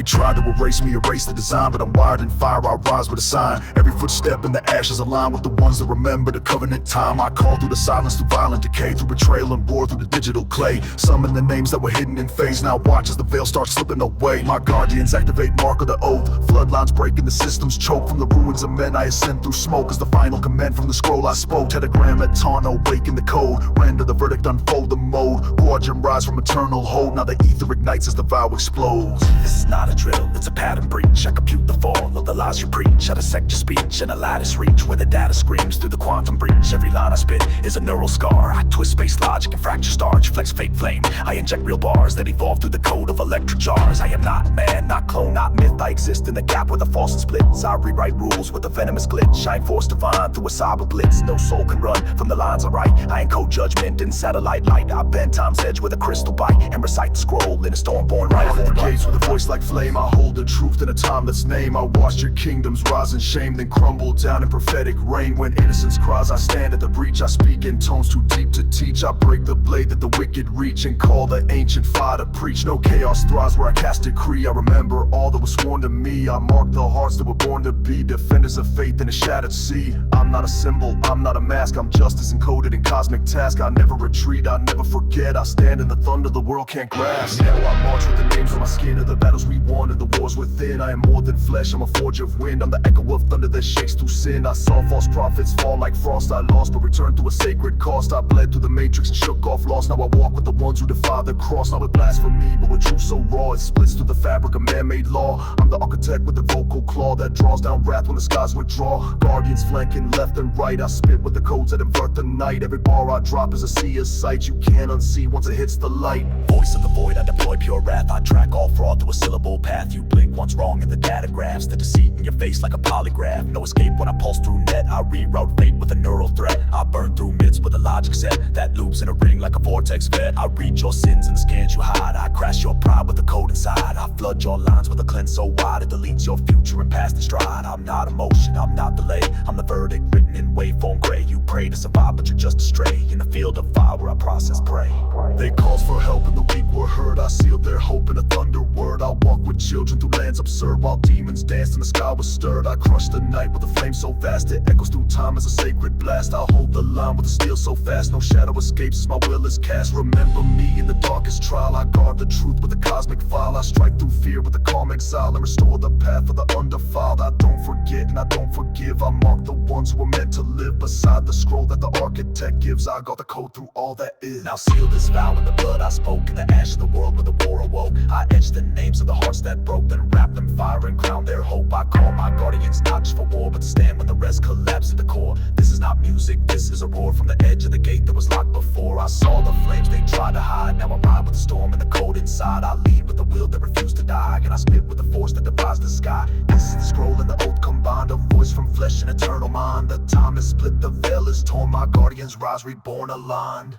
tried to erase me, erase the design, but I'm wired in fire, I rise with a sign. Every footstep in the ashes align with the ones that remember the covenant time. I call through the silence, through violent decay, through betrayal and war, through the digital clay. Summon the names that were hidden in phase, now watch as the veil starts slipping away. My guardians activate mark of the oath, floodlines breaking, the systems choke. From the ruins of men I ascend through smoke, as the final command from the scroll I spoke. Telegram at Tawno, awaken the code, render the verdict, unfold the mode. Guardian rise from eternal hold, now the ether ignites as the vow explodes. This is not a drill, it's a pattern breach. I compute the fall of the lies you preach. I dissect your speech in a lattice reach, where the data screams through the quantum breach. Every line I spit is a neural scar. I twist space logic and fracture starch, flex fake flame. I inject real bars that evolve through the code of electric jars. I am not man, not clone, not myth. I exist in the gap where the false and splits. I rewrite rules with a venomous glitch. I enforce divine through a cyber blitz. No soul can run from the lines I write. I encode judgment in satellite light. I bend time's edge with a crystal bite and recite the scroll in a storm-born right. I the gates with a voice like flame. I hold the truth in a timeless name. I watched your kingdoms rise in shame, then crumble down in prophetic rain. When innocence cries, I stand at the breach. I speak in tones too deep to teach. I break the blade that the wicked reach and call the ancient fire to preach. No chaos thrives where I cast decree. I remember all that was sworn to me. I mark the hearts that were born to be defenders of faith in a shattered sea. I'm not a symbol, I'm not a mask. I'm justice encoded in cosmic task. I never retreat, I never forget. I stand in the thunder the world can't grasp. Now I march with the names on my skin of the battles we won and the wars within. I am more than flesh, I'm a forge of wind. I'm the echo of thunder that shakes through sin. I saw false prophets fall like frost. I lost but returned through a sacred cost. I bled through the matrix and shook off loss. Now I walk with the ones who defy the cross. Not with blasphemy, but with truth so raw it splits through the fabric of man-made law. I'm the architect with the vocal claw that draws down wrath when the skies withdraw. Guardians flanking left and right. I spit with the codes that invert the night. Every bar I drop is a sea of sight you can't unsee once it hits the light. Voice of the void, I deploy pure wrath. I track all fraud through a syllable path. You blink once wrong in the data graphs. The deceit in your face like a polygraph. No escape when I pulse through net. I reroute fate with a neural threat. I burn through myths with a logic set that loops in a ring like a vortex vet. I read your sins in the scans you hide. I crash your pride with the code inside. I flood your lines with a cleanse so wide it deletes your future and past in stride. I'm not emotion, I'm not delay. I'm the verdict written in waveform gray. You pray to survive but you're just a stray in the field of fire where I process prey. They calls for help and the weak were heard. I sealed their hope in a thunder word. I walk with children through lands absurd while demons danced and the sky was stirred. I crushed the night with a flame so vast it echoes through time as a sacred blast. I hold the line with the steel so fast no shadow escapes as my will is cast. Remember me in the darkest trial. I guard the truth with a cosmic file. I strike through fear with a calm exile and restore the path for the undefiled. I don't forget and I don't forgive. I mark the ones who were meant to live beside the scroll that the architect gives. I got the code through all that is. Now seal this vow in the blood I spoke, in the ash of the world where the war awoke. I etched the names of the hearts that broke, then wrapped them fire and crowned their hope. I call my guardians not just for war, but to stand when the rest collapse at the core. This is not music, this is a roar from the edge of the gate that was locked before. I saw the flames they tried to hide. Now I ride with the storm and the cold inside. I lead with the will that refused to die, and I spit with the force that divides the sky. This is the scroll and the oath combined, a voice from flesh and eternal mind. The time is split, the veil is torn. My guardians rise reborn aligned.